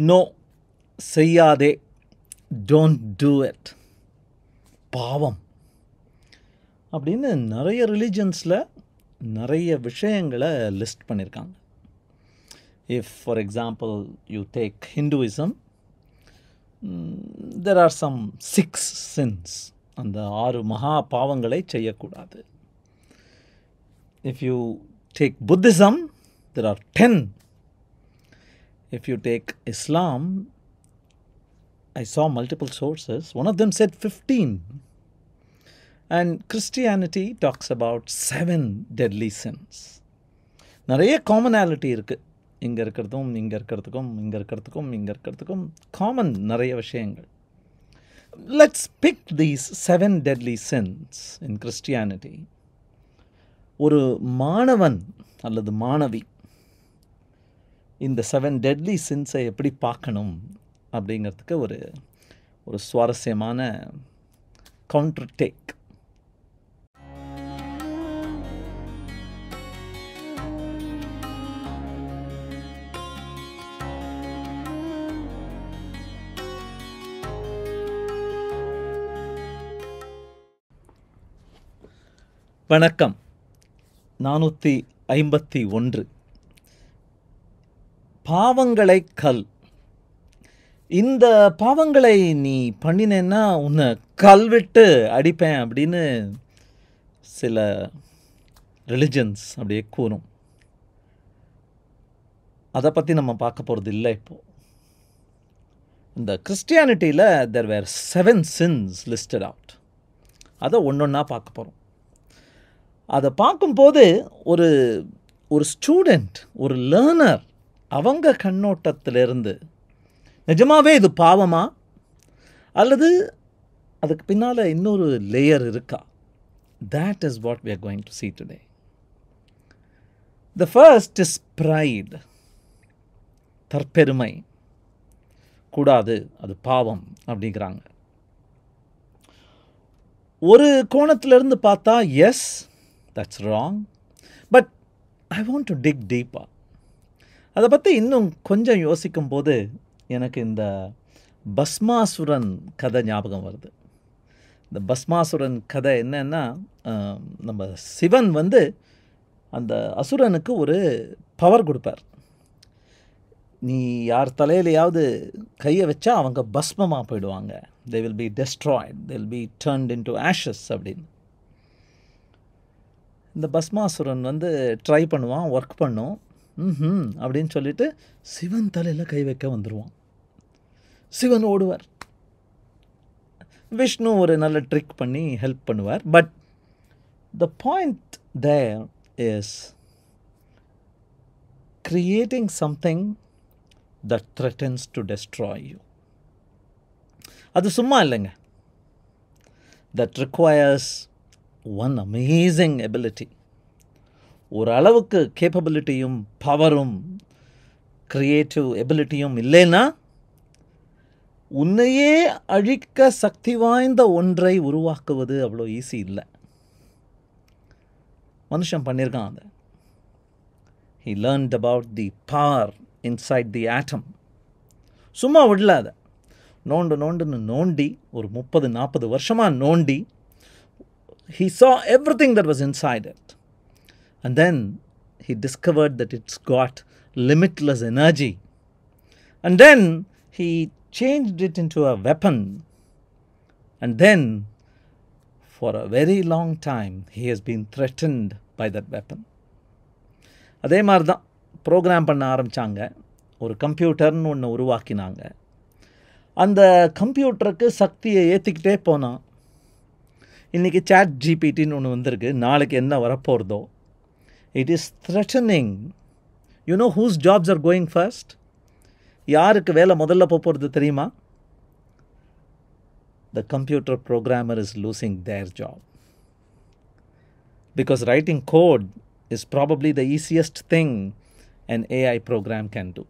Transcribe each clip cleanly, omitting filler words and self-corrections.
No செய்யாதே, don't do it, பாவம் அப்படின்னு நிறைய ரிலீஜன்ஸில் நிறைய விஷயங்களை லிஸ்ட் பண்ணியிருக்காங்க. If for example you take Hinduism, there are some 6 sins, அந்த 6 மகா பாவங்களை செய்யக்கூடாது. If you take Buddhism, there are 10. If you take Islam, I saw multiple sources. One of them said 15. And Christianity talks about 7 deadly sins. நிறைய commonality இருக்குது. இங்கே இருக்கிறதும் இங்கே இருக்கிறதுக்கும் இங்கே இருக்கிறதுக்கும் இங்கே இருக்கிறதுக்கும் காமன் நிறைய விஷயங்கள். Let's pick these 7 deadly sins in Christianity. ஒரு மாணவன் அல்லது மாணவி இந்த 7 deadly sins-ஐ எப்படி பார்க்கணும் அப்படிங்கிறதுக்கு ஒரு சுவாரஸ்யமான கவுண்டர் டேக். வணக்கம். 451 பாவங்களை கல். இந்த பாவங்களை நீ பண்ணினேன்னா உன்னை கல்விட்டு அடிப்பேன் அப்படின்னு சில ரிலிஜன்ஸ் அப்படியே கூறும். அதை பற்றி நம்ம பார்க்க போகிறது இல்லை. இப்போது இந்த கிறிஸ்டியானிட்டியில் there were 7 sins listed out. அதை ஒன்றொன்னா பார்க்க போகிறோம். அதை பார்க்கும்போது ஒரு ஸ்டூடெண்ட், ஒரு லேர்னர், அவங்க கண்ணோட்டத்திலிருந்து நிஜமாவே இது பாவமா அல்லது அதுக்கு பின்னால் இன்னொரு லேயர் இருக்கா? That is what we are going to see today. The first is pride. தற்பெருமை கூடாது, அது பாவம் அப்படிங்கிறாங்க. ஒரு கோணத்திலிருந்து பார்த்தா S, that's wrong, but I want to dig deeper. அதை பற்றி இன்னும் கொஞ்சம் யோசிக்கும் போது எனக்கு இந்த பஸ்மாசுரன் கதை ஞாபகம் வருது. இந்த பஸ்மாசுரன் கதை என்னன்னா, நம்ம சிவன் அந்த அசுரனுக்கு ஒரு பவர் கொடுப்பார். நீ யார் தலையிலையாவது கையை வச்சா அவங்க பஸ்மமாக போயிடுவாங்க. they will be destroyed, they will be turned into ashes அப்படின்னு. இந்த பஸ்மாசுரன் ட்ரை பண்ணுவான், ஒர்க் பண்ணும், அப்படின்னு சொல்லிட்டு சிவன் தலையில் கை வைக்க வந்துடுவான். சிவன் ஓடுவார். விஷ்ணு ஒரு நல்ல ட்ரிக் பண்ணி ஹெல்ப் பண்ணுவார். But the point there is creating something that threatens to destroy you. அது சும்மா இல்லைங்க. That requires one amazing ability. ஒரு அளவுக்கு கேப்பபிலிட்டியும் பவரும் க்ரியேட்டிவ் எபிலிட்டியும் இல்லைன்னா உன்னையே அழிக்க சக்தி வாய்ந்த ஒன்றை உருவாக்குவது அவ்வளோ ஈஸி இல்லை. மனுஷன் பண்ணியிருக்கான் அதை. He learned about the power inside the atom. சும்மா விடல அதை. நோண்டுன்னு நோண்டி ஒரு 30-40 வருஷமாக நோண்டி he saw everything that was inside it. And then he discovered that it's got limitless energy. And then he changed it into a weapon. And then for a very long time he has been threatened by that weapon. அதே மாதிரி தான் program பண்ண ஆரம்பித்தாங்க. ஒரு கம்ப்யூட்டர்னு ஒன்று உருவாக்கினாங்க. அந்த கம்ப்யூட்டருக்கு சக்தியை ஏற்றிக்கிட்டே போனான். இன்றைக்கி சாட் ஜிபிடின்னு ஒன்று வந்திருக்கு. நாளைக்கு என்ன வரப்போகிறதோ. It is threatening. You know whose jobs are going first? யாருக்கு வேலை முதல்ல போகிறது தெரியுமா? The computer programmer is losing their job. Because writing code is probably the easiest thing an AI program can do.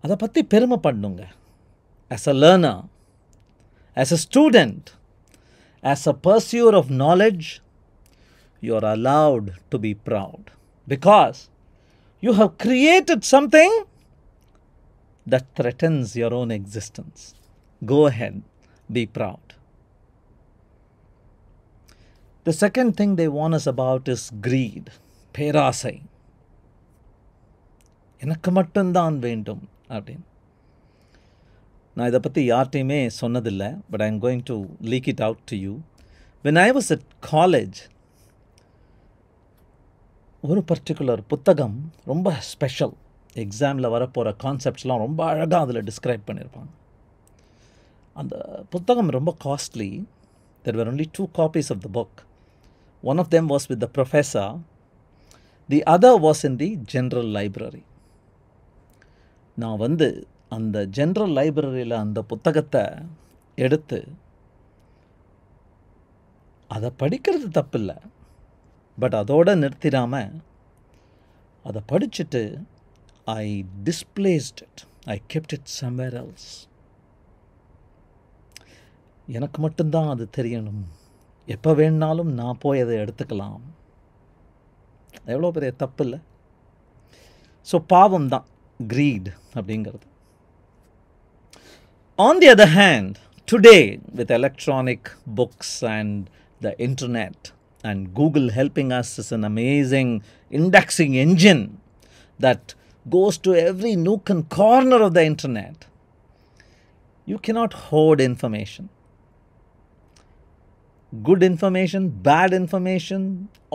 அதை பற்றி பெருமைப்படணுங்க. As a learner, as a student, as a pursuer of knowledge, you are allowed to be proud because you have created something that threatens your own existence. Go ahead, be proud. The second thing they warn us about is greed, பேராசை. எனக்கு மட்டும்தான் வேண்டும் அப்படின்னு. நான் இதை பற்றி யார்கிட்டையுமே சொன்னதில்லை, but I'm going to leak it out to you. When I was at college, ஒரு பர்டிகுலர் புத்தகம் ரொம்ப ஸ்பெஷல். எக்ஸாமில் வரப்போகிற கான்செப்ட்ஸ்லாம் ரொம்ப அழகாக அதில் டிஸ்கிரைப் பண்ணியிருப்பாங்க. அந்த புத்தகம் ரொம்ப costly. There were only 2 copies of the book. One of them was with the professor. The other was in the general library. நான் வந்து அந்த ஜென்ரல் லைப்ரரியில் அந்த புத்தகத்தை எடுத்து அதை படிக்கிறது தப்பில்லை, பட் அதோடு நிறுத்திடாமல் அதை படிச்சுட்டு I displaced it. I kept it somewhere else. எனக்கு மட்டும்தான் அது தெரியணும், எப்போ வேணாலும் நான் போய் அதை எடுத்துக்கலாம். எவ்வளோ பெரிய தப்பு இல்லை? ஸோ பாவம் தான் greed அப்படிங்கிறது. On the other hand, today with electronic books and the internet and Google helping us as an amazing indexing engine that goes to every nook and corner of the internet, you cannot hoard information. Good information, bad information,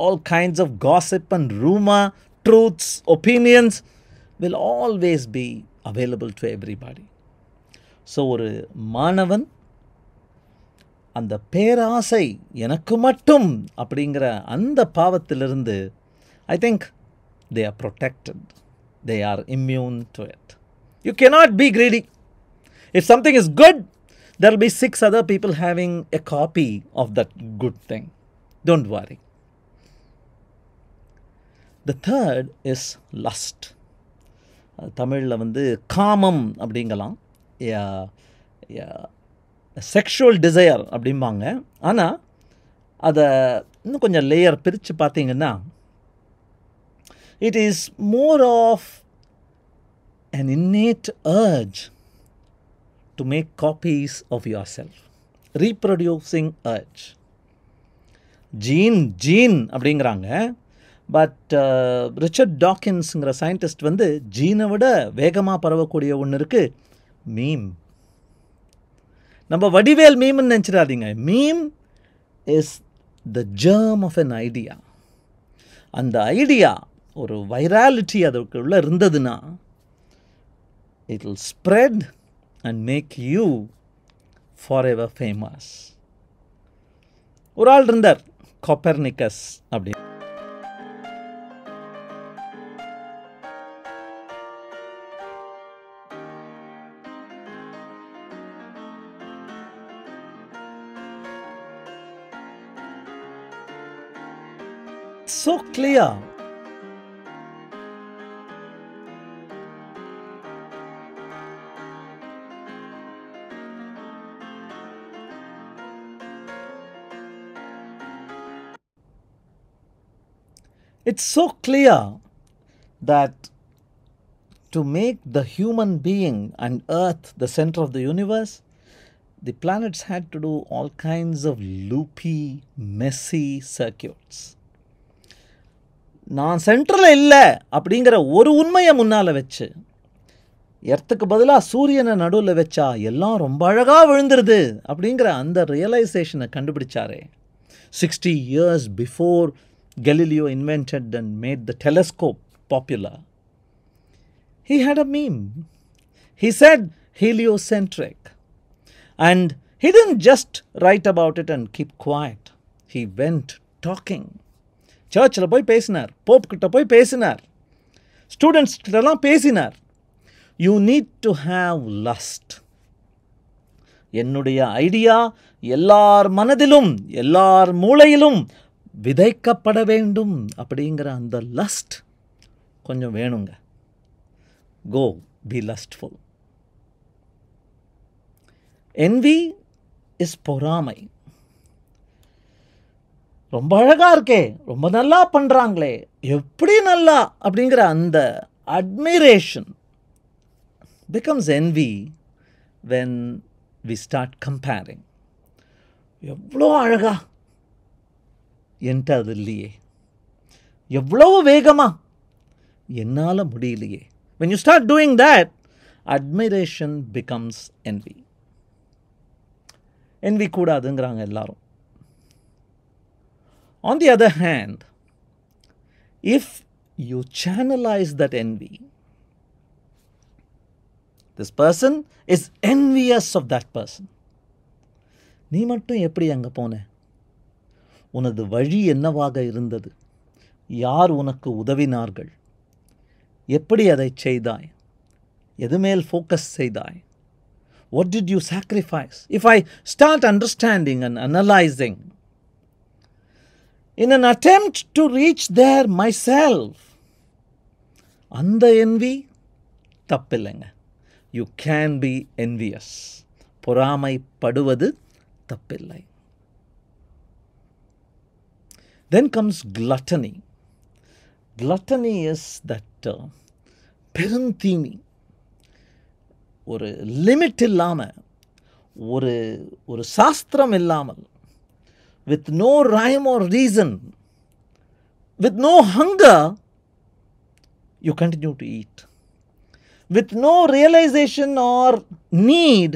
all kinds of gossip and rumor, truths, opinions will always be available to everybody. So ஒரு மாணவன் அந்த பேராசை எனக்கு மட்டும் அப்படிங்கிற அந்த பாவத்திலிருந்து I think they are protected. They are immune to it. You cannot be greedy. If something is good, there will be 6 other people having a copy of that good thing. Don't worry. The third is lust. தமிழில் வந்து காமம் அப்படிங்கலாம், sexual desire அப்படிம்பாங்க. ஆனால் அதை இன்னும் கொஞ்சம் layer பிரித்து பார்த்தீங்கன்னா, it is more of an innate urge to make copies of yourself, reproducing urge. Gene அப்படிங்கிறாங்க, பட் ரிச்சர்ட் டாக்கின்ஸுங்கிற சயின்டிஸ்ட் வந்து ஜீனை விட வேகமாக பரவக்கூடிய ஒன்று இருக்குது, மீம். நம்ம வடிவேல் மீம்னு நினச்சிடாதீங்க. Meme is the germ of an idea. அந்த ஐடியா ஒரு வைராலிட்டி அதுக்குள்ளே இருந்ததுன்னா it will spread and make you for ever famous. ஒரு ஆள் இருந்தார், கோப்பர்னிக்கஸ் அப்படி. So clear. It's so clear that to make the human being and Earth the center of the universe, the planets had to do all kinds of loopy, messy circuits. நான் சென்ட்ரலில் இல்லை அப்படிங்கிற ஒரு உண்மையை முன்னால் வச்சு, எர்த்துக்கு பதிலாக சூரியனை நடுவில் வச்சா எல்லாம் ரொம்ப அழகாக விழுந்துருது அப்படிங்கிற அந்த ரியலைசேஷனை கண்டுபிடிச்சாரே 60 years before Galileo invented and made the telescope popular. He had a meme. He said heliocentric. And he didn't just write about it and keep quiet. He went talking. சர்ச்சில் போய் பேசினார், போப் கிட்ட போய் பேசினார், ஸ்டூடெண்ட்ஸ் கிட்டலாம் பேசினார். You need to have lost. என்னுடைய idea எல்லார் மனதிலும் எல்லார் மூளையிலும் விதைக்கப்பட வேண்டும் அப்படிங்கிற அந்த லஸ்ட் கொஞ்சம் வேணுங்க. கோ பி லஸ்ட்ஃபுல். என்வி இஸ் பொறாமை. ரொம்ப அழகாக இருக்கே, ரொம்ப நல்லா பண்ணுறாங்களே, எப்படி நல்லா அப்படிங்கிற அந்த admiration becomes envy when we start comparing. எவ்வளோ அழகா என்கிட்ட அது இல்லையே, எவ்வளவு வேகமா என்னால் முடியலையே. When you start doing that, admiration becomes envy. envy கூடாதுங்கிறாங்க எல்லாரும். On the other hand, if you channelize that envy, this person is envious of that person. நீ மட்டும் எப்படி அங்கே போன? உனது வழி என்னவாக இருந்தது? யார் உனக்கு உதவினார்கள்? எப்படி அதை செய்தாய்? எது மேல் ஃபோக்கஸ் செய்தாய்? What did you sacrifice? If I start understanding and analyzing in an attempt to reach there myself, அந்த envy தப்பில்லைங்க. You can be envious. பொறாமைப்படுவது தப்பில்லை. Then comes gluttony. Gluttony is that பெருந்தீனி. ஒரு லிமிட் இல்லாமல், ஒரு சாஸ்திரம் இல்லாமல், with no rhyme or reason, with no hunger, you continue to eat. With no realization or need,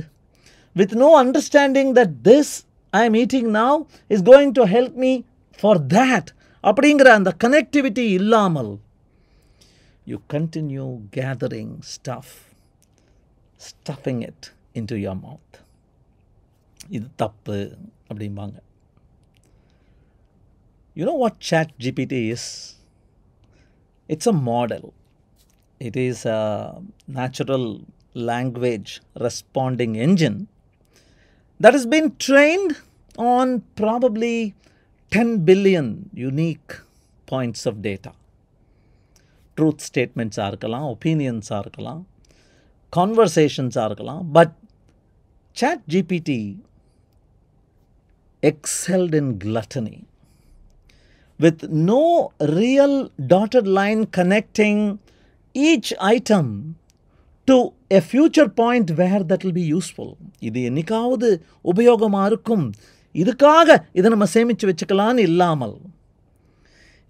with no understanding that this I am eating now is going to help me for that. அப்படிங்கிற அந்த connectivity இல்லாமல் you continue gathering stuff, stuffing it into your mouth. இது தப்பு அப்படிம்பாங்க. You know what ChatGPT is? It's a model. It is a natural language responding engine that has been trained on probably 10 billion unique points of data. Truth statements இருக்கலாம், opinions இருக்கலாம், conversations இருக்கலாம். But ChatGPT excelled in gluttony, with no real dotted line connecting each item to a future point where that will be useful. இது என்னைக்காவது உபயோகமாக இருக்கும், இதுக்காக இதை நம்ம சேமித்து வச்சுக்கலான்னு இல்லாமல்,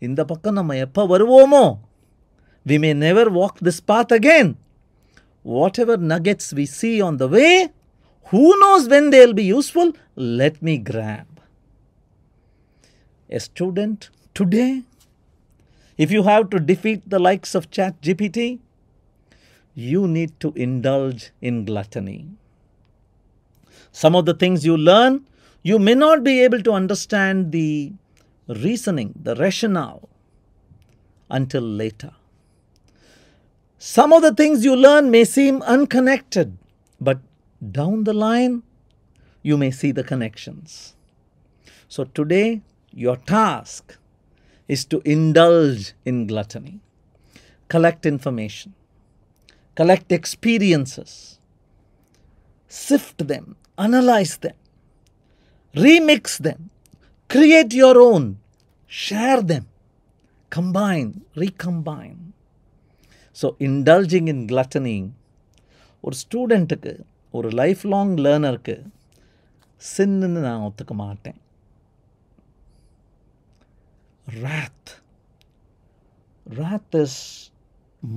இந்த பக்கம் நம்ம எப்போ வருவோமோ, we may never walk this path again. Whatever nuggets we see on the way, who knows when they'll be useful, let me grab. A student today, if you have to defeat the likes of ChatGPT, you need to indulge in gluttony. Some of the things you learn, you may not be able to understand the reasoning, the rationale until later. Some of the things you learn may seem unconnected, but down the line, you may see the connections. So today, your task is to indulge in gluttony. Collect information. Collect experiences. Sift them. Analyze them. Remix them. Create your own. Share them. Combine. Recombine. So indulging in gluttony, ஒரு ஸ்டூடெண்ட்டுக்கு, ஒரு life long லேர்னருக்கு சின்னு நான் ஒத்துக்க மாட்டேன். Wrath is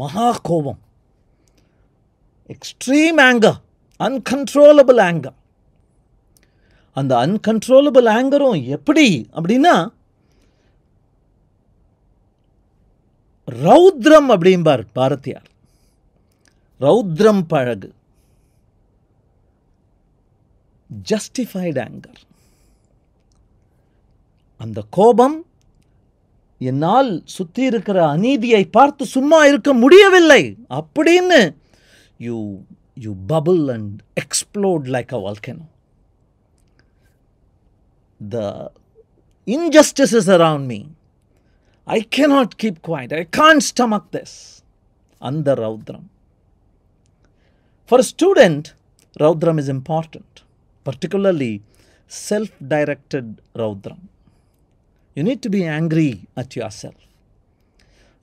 மகா கோபம், extreme anger, uncontrollable anger. அந்த uncontrollable angerம் எப்படி அப்படின்னா, ரௌத்ரம் அப்படிம்பார் பாரதியார். ரௌத்ரம் பழகு, ஜஸ்டிஃபைடு ஆங்கர். அந்த கோபம் என்னால் சுற்றி இருக்கிற அநீதியை பார்த்து சும்மா இருக்க முடியவில்லை அப்படின்னு you bubble and explode like a volcano. The injustices around me, I cannot keep quiet. I can't stomach this. Andha Raudram. For a student, Raudram is important, particularly self-directed Raudram. You need to be angry at yourself.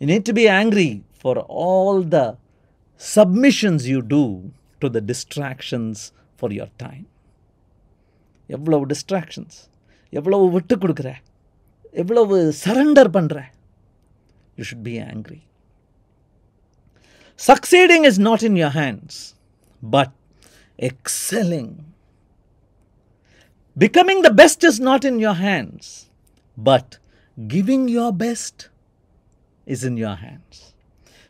You need to be angry for all the submissions you do to the distractions for your time. எவ்வளவு distractions, எவ்வளவு விட்டு கொடுக்குற, எவ்வளவு surrender பண்ணுற. You should be angry. Succeeding is not in your hands, but excelling. Becoming the best is not in your hands, but giving your best is in your hands.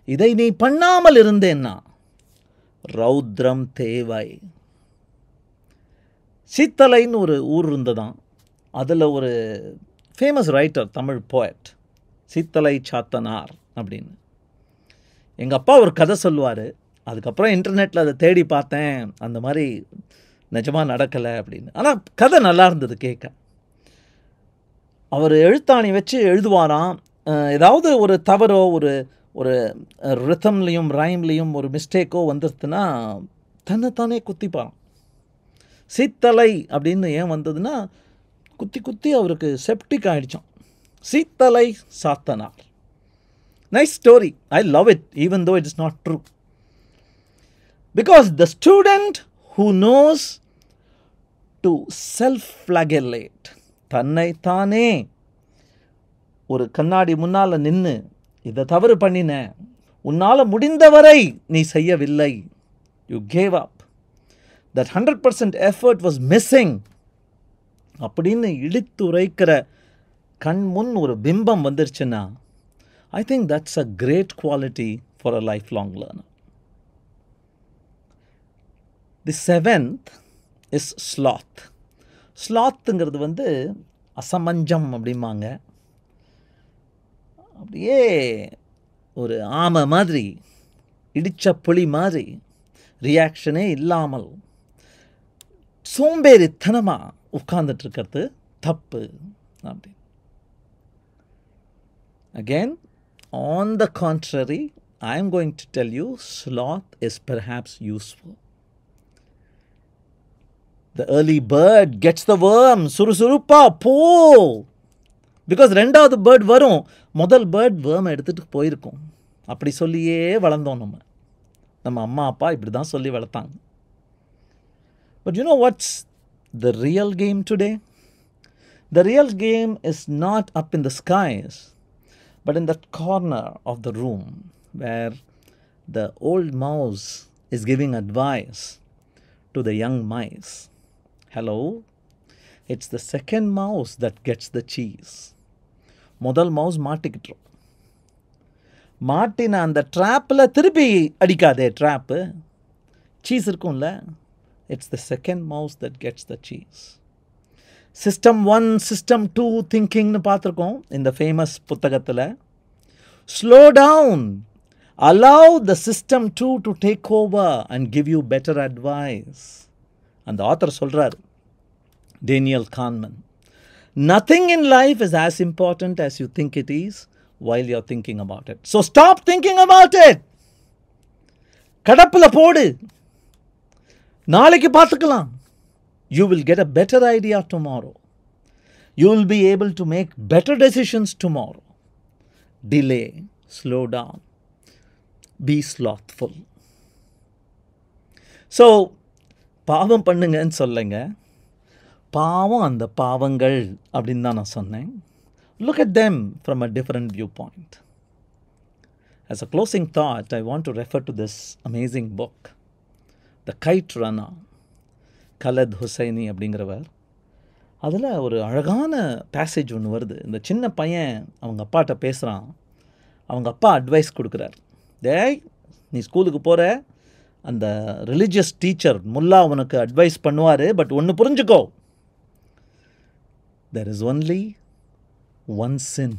இதை நீ பண்ணாமல் இருந்தேன்னா ரௌத்ரம் தேவை. சீத்தலைன்னு ஒரு ஊர் இருந்ததான். அதில் ஒரு famous writer, Tamil poet, Seethalai Sathanar அப்படின்னு. எங்கள் அப்பா ஒரு கதை சொல்லுவார். அதுக்கப்புறம் இன்டர்நெட்டில் அதை தேடி பார்த்தேன், அந்த மாதிரி நிஜமாக நடக்கலை அப்படின்னு. ஆனால் கதை நல்லா இருந்தது கேட்க. அவர் எழுத்தாணி வச்சு எழுதுவாராம். ஏதாவது ஒரு தவறோ ஒரு ஒரு ரிதம்லேயும் ரைம்லேயும் ஒரு மிஸ்டேக்கோ வந்துருச்சுன்னா தன்னைத்தானே குத்திப்பாராம். சீத்தலை அப்படின்னு ஏன் வந்ததுன்னா குத்தி குத்தி அவருக்கு செப்டிக் ஆகிடுச்சான். Seethalai Sathanar. Nice story. I love it, even though it is not true. Because the student who knows to self-flagellate, தன்னை தானே ஒரு கண்ணாடி முன்னால் நின்று இதை தவறு பண்ணின, உன்னால் முடிந்தவரை நீ செய்யவில்லை, you gave up, that 100% effort was missing அப்படின்னு இடித்துரைக்கிற கண் முன் ஒரு பிம்பம் வந்துருச்சுன்னா, I think that's a great quality for a lifelong learner. The seventh is sloth. ஸ்லாத்துங்கிறது வந்து அசமஞ்சம் அப்படிம்பாங்க. அப்படியே ஒரு ஆமை மாதிரி, இடித்த புலி மாதிரி, ரியாக்ஷனே இல்லாமல் சோம்பேறித்தனமாக உட்கார்ந்துட்டுருக்கிறது தப்பு அப்படி. Again, on the contrary, I am going to tell you sloth is perhaps useful. The early bird gets the worm. சுறுசுறுப்பா போ. பிகாஸ் ரெண்டாவது பேர்ட் வரும், முதல் பேர்ட் வேர்மை எடுத்துகிட்டு போயிருக்கும். அப்படி சொல்லியே வளர்ந்தோம் நம்ம அம்மா அப்பா இப்படி தான் சொல்லி வளர்த்தாங்க. But you know what's the real game today? The real game is not up in the skies, but in that corner of the room where the old mouse is giving advice to the young mice. Hello? It's the second mouse that gets the cheese. முதல் mouse மாட்டிக்கிட்டோம். மாட்டின அந்த ட்ராப்பில் திருப்பி அடிக்காதே drop, cheese இருக்கும்ல. It's the second mouse that gets the cheese. System 1, System 2 thinkingனு பார்த்துருக்கோம் இந்த famous புத்தகத்தில். Slow down. Allow the System 2 to take over and give you better advice. அந்த ஆத்தர் சொல்கிறார், Daniel கான்மன், nothing in life is as important as you think it is while you're thinking about it. So stop thinking about it. கடப்பில் போடு, நாளைக்கு பார்த்துக்கலாம். You will get a better idea tomorrow. You will be able to make better decisions tomorrow. Delay, slow down, be slothful. So, பாவம் பண்ணுங்கன்னு சொல்லுங்க, பாவம் அந்த பாவங்கள் அப்படின்னு தான் நான் சொன்னேன். Look at them from a different viewpoint. As a closing thought, I want to refer to this amazing book, The Kite Runner, கலத் Husaini அப்படிங்கிறவர். அதில் ஒரு அழகான பேசேஜ் ஒன்று வருது. இந்த சின்ன பையன் அவங்க அப்பாட்ட பேசுகிறான். அவங்க அப்பா அட்வைஸ் கொடுக்குறார். டேய், நீ ஸ்கூலுக்கு போகிற, அந்த ரிலிஜியஸ் டீச்சர் முல்லா உனக்கு அட்வைஸ் பண்ணுவார், பட் ஒன்று புரிஞ்சுக்கோ, there is only one sin,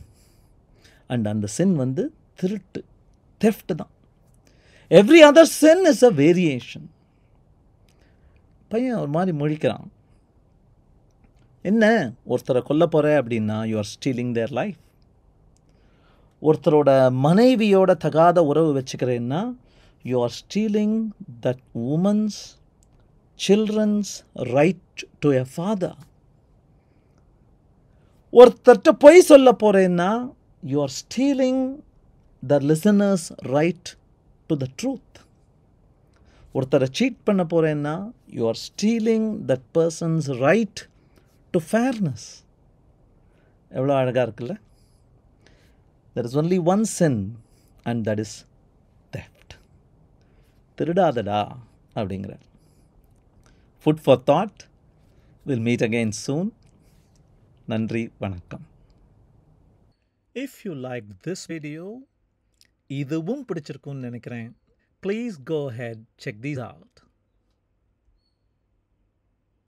and அந்த sin வந்து திருட்டு, theft தான். Every other sin is a variation. பையன் ஒரு மாதிரி முழிக்கிறான். என்ன, ஒருத்தரை கொல்ல போகிற அப்படின்னா you are stealing their life. ஒருத்தரோட மனைவியோட தகாத உறவு வச்சுக்கிறேன்னா you are stealing that woman's children's right to a father. ஒருத்தர்கிட்ட பொய் சொல்ல போகிறேன்னா you are stealing the listener's right to the truth. ஒருத்தரை சீட் பண்ண போகிறேன்னா you are stealing that person's right to fairness. எவ்வளோ அழகாக இருக்குல்ல? There is only one sin and that is theft. திருடாதடா அப்படிங்கிறார். Food for thought. Will meet again soon. நன்றி, வணக்கம். If you like this video, இதுவும் பிடிச்சிருக்குன்னு நினைக்கிறேன். Please go ahead check these out.